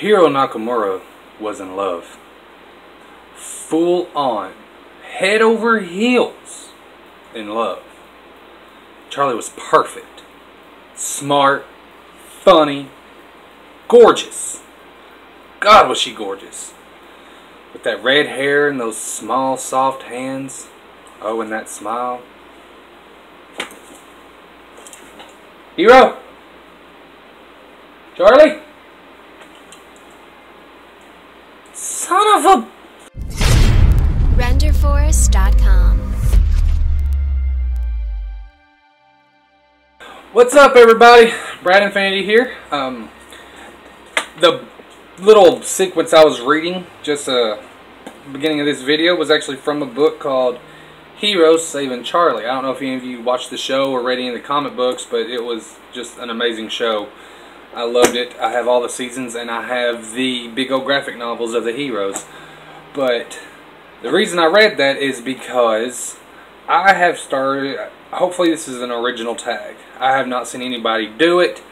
Hiro Nakamura was in love. Full on, head over heels in love. Charlie was perfect, smart, funny, gorgeous. God, was she gorgeous. With that red hair and those small, soft hands. Oh, and that smile. Hiro! Charlie! Son of a... RenderForest.com. What's up, everybody? Brad Infinity here. The little sequence I was reading just beginning of this video was actually from a book called Hiro Saving Charlie. I don't know if any of you watched the show or read any of the comic books, but it was just an amazing show. I loved it. I have all the seasons, and I have the big old graphic novels of the heroes. But the reason I read that is because I have started, hopefully this is an original tag. I have not seen anybody do it,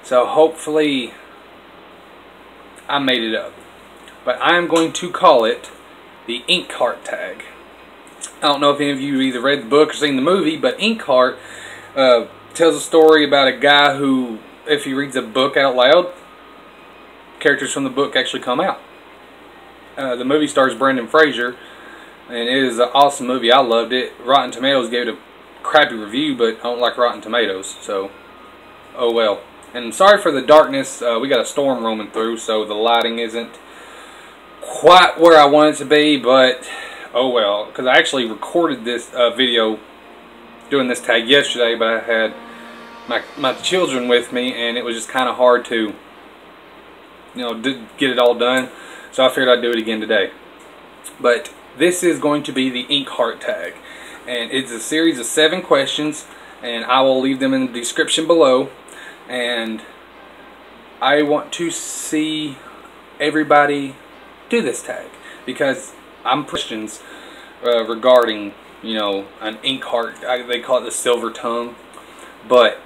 so hopefully I made it up. But I am going to call it the InkHeart tag. I don't know if any of you either read the book or seen the movie, but InkHeart tells a story about a guy who, if he reads a book out loud, characters from the book actually come out. The movie stars Brendan Fraser, and it is an awesome movie. I loved it. Rotten Tomatoes gave it a crappy review, but I don't like Rotten Tomatoes, so oh well. And sorry for the darkness. We got a storm roaming through, so the lighting isn't quite where I want it to be, but oh well. Because I actually recorded this video doing this tag yesterday, but I had my children with me, and it was just kind of hard to, get it all done. So I figured I'd do it again today. But this is going to be the InkHeart tag, and it's a series of 7 questions, and I will leave them in the description below. And I want to see everybody do this tag because I'm questions regarding, an InkHeart. They call it the silver tongue, but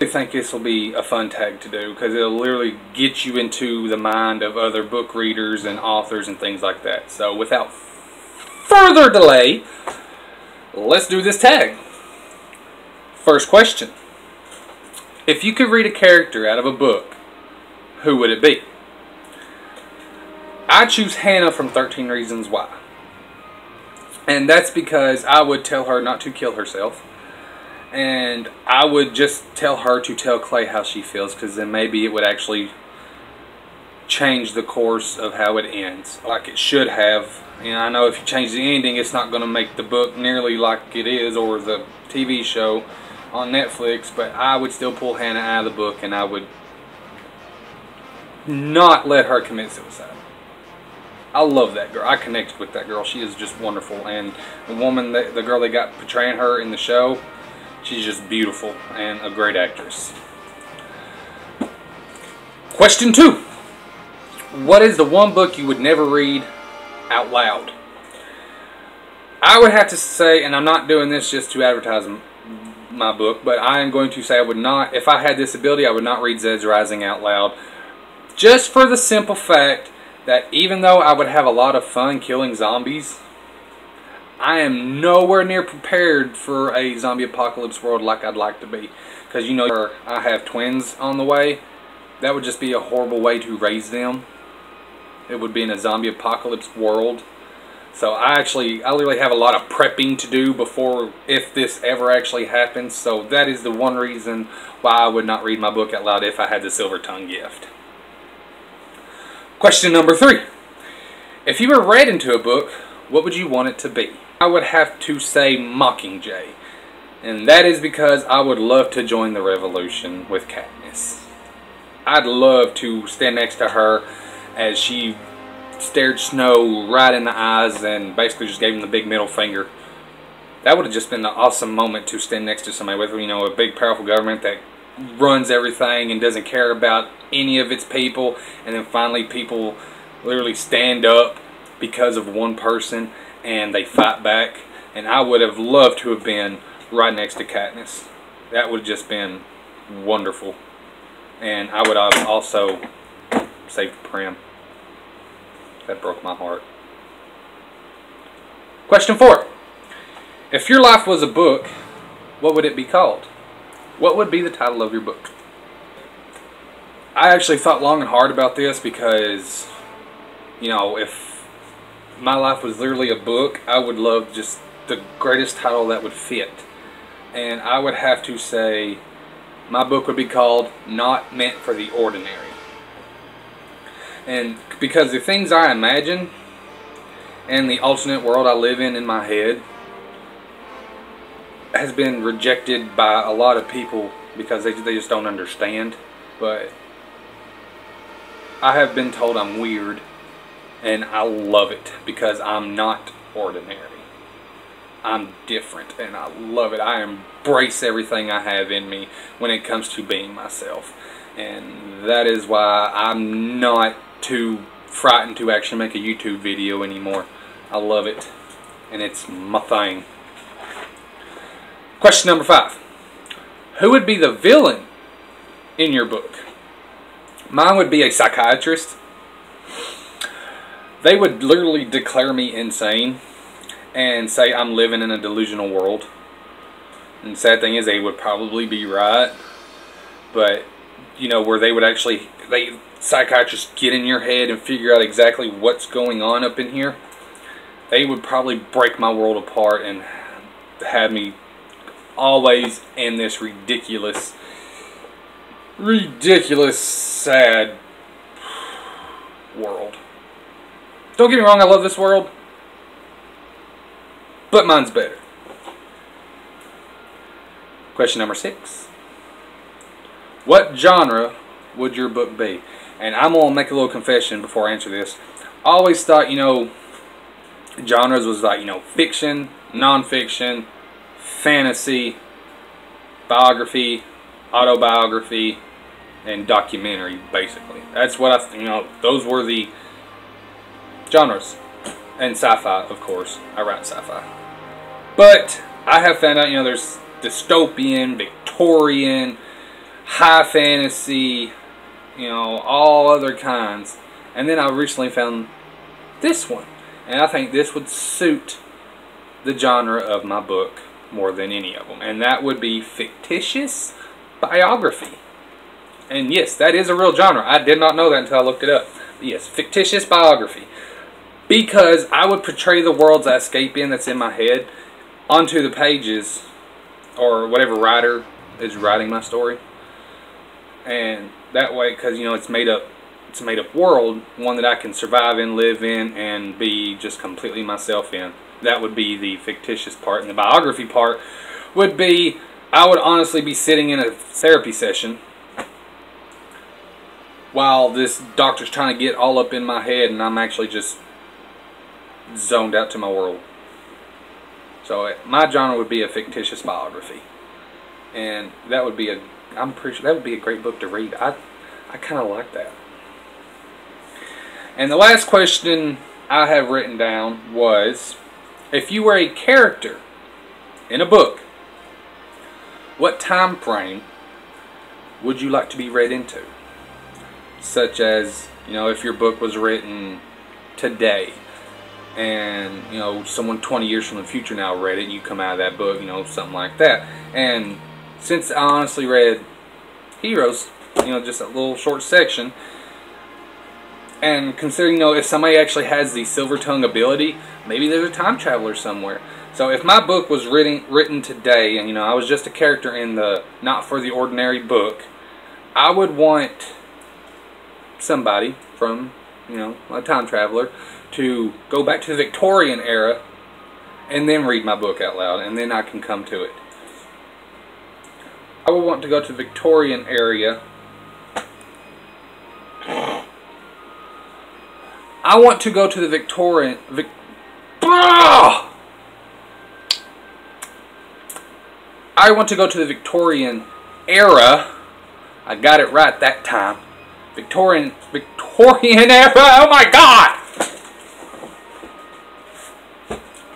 I think this will be a fun tag to do because it'll literally get you into the mind of other book readers and authors and things like that. So without further delay, let's do this tag. First question. If you could read a character out of a book, who would it be? I choose Hannah from 13 Reasons Why. And that's because I would tell her not to kill herself. And I would just tell her to tell Clay how she feels, because then maybe it would actually change the course of how it ends, like it should have. And I know if you change the ending, it's not going to make the book nearly like it is, or the TV show on Netflix, but I would still pull Hannah out of the book, and I would not let her commit suicide. I love that girl. I connected with that girl. She is just wonderful, and the woman, the girl they got portraying her in the show, she's just beautiful and a great actress. Question 2. What is the one book you would never read out loud? I would have to say, and I'm not doing this just to advertise my book, but I am going to say I would not, if I had this ability, I would not read Zed's Rising out loud. Just for the simple fact that even though I would have a lot of fun killing zombies, I am nowhere near prepared for a zombie apocalypse world like I'd like to be. Because I have twins on the way. That would just be a horrible way to raise them. It would be in a zombie apocalypse world. So I literally have a lot of prepping to do before, if this ever actually happens. So that is the one reason why I would not read my book out loud if I had the silver tongue gift. Question number 3. If you were read into a book, what would you want it to be? I would have to say Mockingjay. And that is because I would love to join the revolution with Katniss. I'd love to stand next to her as she stared Snow right in the eyes and basically just gave him the big middle finger. That would have just been an awesome moment to stand next to somebody with, a big powerful government that runs everything and doesn't care about any of its people, and then finally people literally stand up because of one person and they fight back. And I would have loved to have been right next to Katniss. That would have just been wonderful. And I would have also saved Prim. That broke my heart. Question 4. If your life was a book, what would it be called? What would be the title of your book? I actually thought long and hard about this because, you know, if my life was literally a book, I would love just the greatest title that would fit. And I would have to say my book would be called Not Meant for the Ordinary. And because the things I imagine and the alternate world I live in my head has been rejected by a lot of people because they just don't understand. But I have been told I'm weird, and I love it because I'm not ordinary. I'm different, and I love it. I embrace everything I have in me when it comes to being myself. And that is why I'm not too frightened to actually make a YouTube video anymore. I love it, and it's my thing. Question number 5. Who would be the villain in your book? Mine would be a psychiatrist. They would literally declare me insane and say I'm living in a delusional world. And the sad thing is, they would probably be right. But, you know, where they would actually, psychiatrists get in your head and figure out exactly what's going on up in here. They would probably break my world apart and have me always in this ridiculous, sad world. Don't get me wrong, I love this world, but mine's better. Question number 6. What genre would your book be? And I'm going to make a little confession before I answer this. I always thought, you know, genres was like, you know, fiction, non-fiction, fantasy, biography, autobiography, and documentary, basically. That's what I, you know, those were the genres. And sci-fi, of course. I write sci-fi. But I have found out, you know, there's dystopian, Victorian, high fantasy, you know, all other kinds. And then I recently found this one. And I think this would suit the genre of my book more than any of them. And that would be fictitious biography. And yes, that is a real genre. I did not know that until I looked it up. But yes, fictitious biography. Because I would portray the worlds I escape in that's in my head onto the pages, or whatever writer is writing my story. And that way, because, you know, it's made up world, one that I can survive in, live in, and be just completely myself in. That would be the fictitious part. And the biography part would be, I would honestly be sitting in a therapy session while this doctor's trying to get all up in my head, and I'm actually just zoned out to my world. So my genre would be a fictitious biography. And that would be I'm pretty sure that would be a great book to read. I kind of like that. And the last question I have written down was, if you were a character in a book, what time frame would you like to be read into? Such as, you know, if your book was written today, and, you know, someone 20 years from the future now read it, and you come out of that book, you know, something like that. And since I honestly read Heroes, you know, just a little short section, and considering, you know, if somebody actually has the silver tongue ability, maybe there's a time traveler somewhere. So if my book was written today, and, you know, I was just a character in the Not For The Ordinary book, I would want somebody from, you know, a time traveler to go back to the Victorian era and then read my book out loud, and then I can come to it. I would want to go to the Victorian area. I want to go to the Victorian... I want to go to the Victorian era. I got it right that time. Victorian era. Oh my God!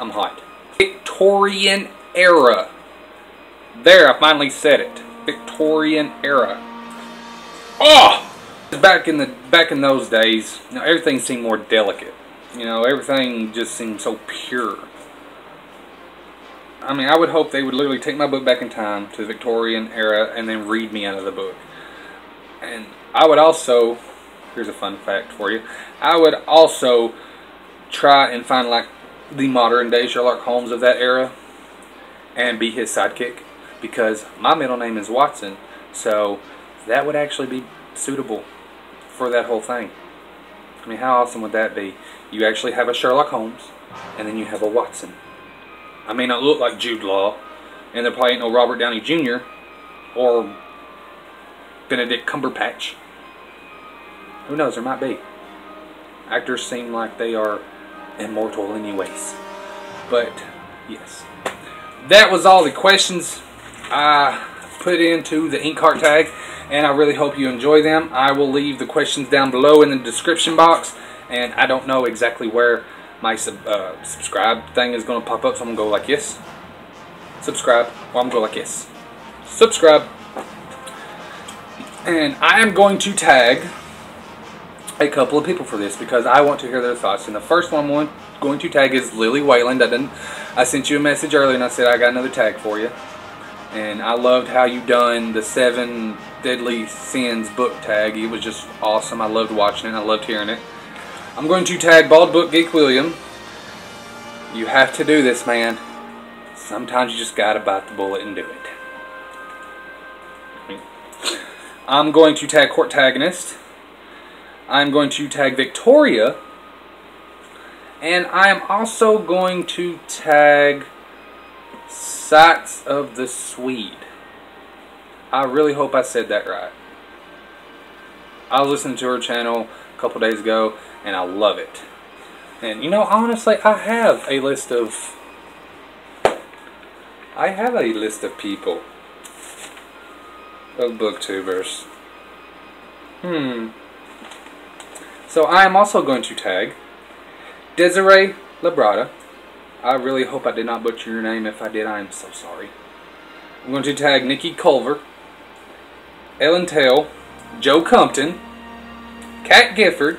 I'm hot. Victorian era. There, I finally said it. Victorian era. Oh! Back in those days, you know, everything seemed more delicate. You know, everything just seemed so pure. I mean, I would hope they would literally take my book back in time to the Victorian era and then read me out of the book. And I would also, here's a fun fact for you, I would also try and find like the modern day Sherlock Holmes of that era and be his sidekick, because my middle name is Watson, so that would actually be suitable for that whole thing. I mean, how awesome would that be? You actually have a Sherlock Holmes, and then you have a Watson. I may not look like Jude Law, and there probably ain't no Robert Downey Jr. or Benedict Cumberbatch. Who knows, there might be. Actors seem like they are immortal anyways. But, yes. That was all the questions I put into the InkHeart tag, and I really hope you enjoy them. I will leave the questions down below in the description box, and I don't know exactly where my subscribe thing is going to pop up, so I'm going to go like this. Subscribe. Or I'm going to go like this. Subscribe. And I am going to tag a couple of people for this because I want to hear their thoughts. And the first one I'm going to tag is Lily Wayland. I sent you a message earlier and I said I got another tag for you. And I loved how you done the 7 Deadly Sins book tag. It was just awesome. I loved watching it. I loved hearing it. I'm going to tag Bald Book Geek William. You have to do this, man. Sometimes you just gotta bite the bullet and do it. I'm going to tag Courtagonist. I'm going to tag Victoria. And I am also going to tag Sights of the Swede. I really hope I said that right. I was listening to her channel a couple days ago, and I love it. And you know, honestly, I have a list of people, of booktubers. So I am also going to tag Desiree Labrada. I really hope I did not butcher your name. If I did, I am so sorry. I'm going to tag Nikki Culver, Ellen Tail, Joe Compton, Kat Gifford,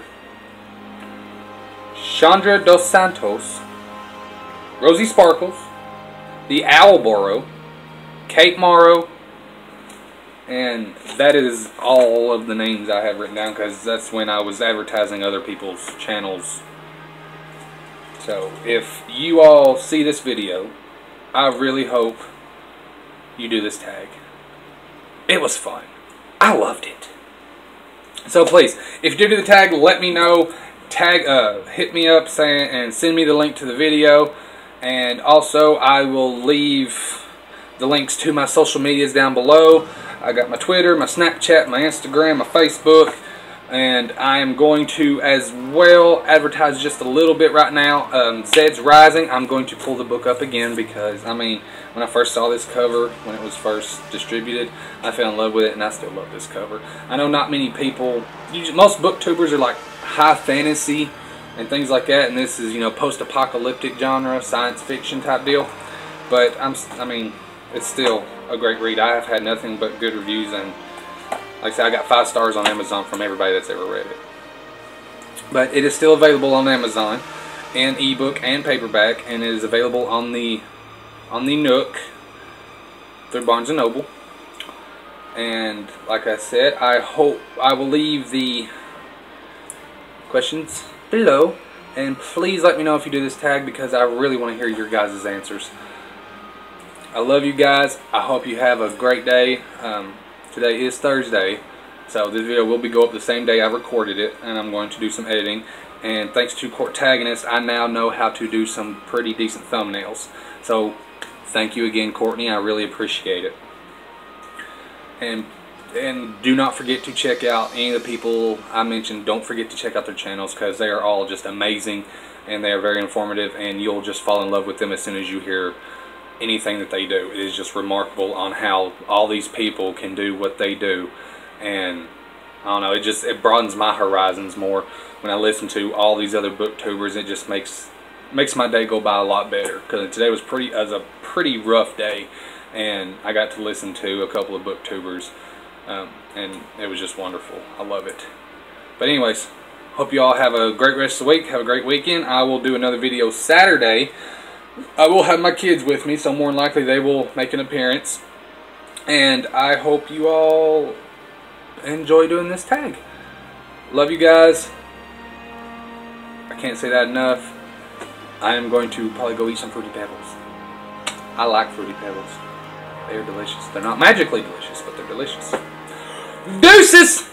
Chandra Dos Santos, Rosie Sparkles, the Owlboro, Kate Morrow, and that is all of the names I have written down because that's when I was advertising other people's channels. So if you all see this video, I really hope you do this tag. It was fun. I loved it. So please, if you do the tag, let me know. Hit me up and send me the link to the video. And also, I will leave the links to my social medias down below. I got my Twitter, my Snapchat, my Instagram, my Facebook. And I am going to as well advertise just a little bit right now. Zed's Rising. I'm going to pull the book up again because, I mean, when I first saw this cover, when it was first distributed, I fell in love with it, and I still love this cover. I know not many people, most booktubers are like high fantasy and things like that, and this is, you know, post-apocalyptic genre, science fiction type deal. But I mean, it's still a great read. I have had nothing but good reviews, and like I said, I got 5 stars on Amazon from everybody that's ever read it. But it is still available on Amazon, and ebook and paperback, and it is available on the Nook through Barnes & Noble. And like I said, I will leave the questions below, and please let me know if you do this tag because I really want to hear your guys' answers. I love you guys. I hope you have a great day. Today is Thursday, so this video will go up the same day I recorded it, and I'm going to do some editing. And thanks to Courtagonist, I now know how to do some pretty decent thumbnails. So thank you again, Courtney. I really appreciate it. And do not forget to check out any of the people I mentioned. Don't forget to check out their channels because they are all just amazing, and they are very informative, and you'll just fall in love with them as soon as you hear anything that they do. It is just remarkable on how all these people can do what they do. And I don't know, it broadens my horizons more when I listen to all these other booktubers. It just makes my day go by a lot better, because today was a pretty rough day, and I got to listen to a couple of booktubers and it was just wonderful. I love it. But anyways, hope you all have a great rest of the week. Have a great weekend. I will do another video Saturday. I will have my kids with me, so more than likely they will make an appearance. And I hope you all enjoy doing this tag. Love you guys. I can't say that enough. I am going to probably go eat some Fruity Pebbles. I like Fruity Pebbles. They are delicious. They're not magically delicious, but they're delicious. Deuces!